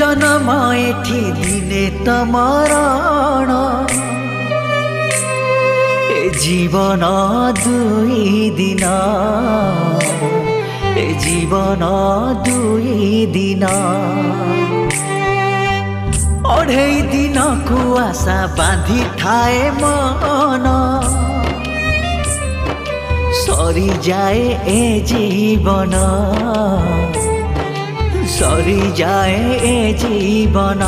जन्म एठी दिने त मरण ए जीवन दुई दिन ए जीवन दुई दिन अढ़ाई दिन को आशा बांधी थाए मन सरी जाए ए जीवन सरी जाए ए जीवन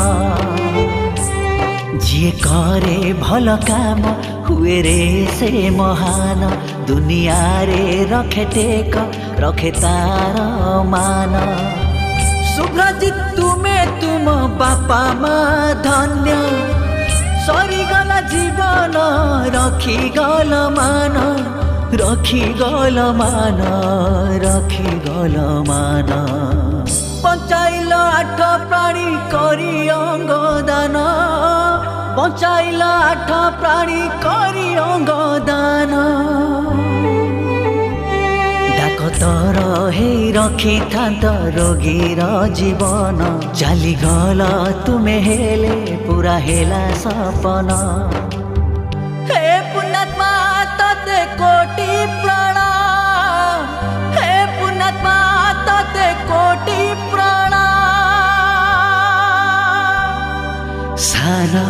जी करे भल काम हुए रे से महान दुनिया रे रखे टेक रखे तार मान सुभ्रजित तुम्हें तुम बापा माँ धन्य सरी गला जीवन रखी गल मान रखी गल मान रखी गल मान बचाइल आठ प्राणी करी अंगदान बचाइल आठ प्राणी करी अंगदान डाकतर हे रखी थांत रोगीर जीवन चलीगल तुमे हेले पूरा हेला सपन हे पुण्यात्मा तते कोटि प्रणाम हे पुण्यात्मा तते कोटि प्रणाम साना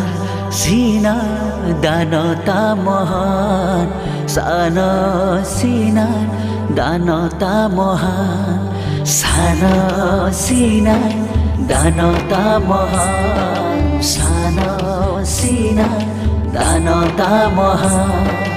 सीना दानता महान साना सीना दानता महान साना सीना दानता महान साना सीना दानता महान।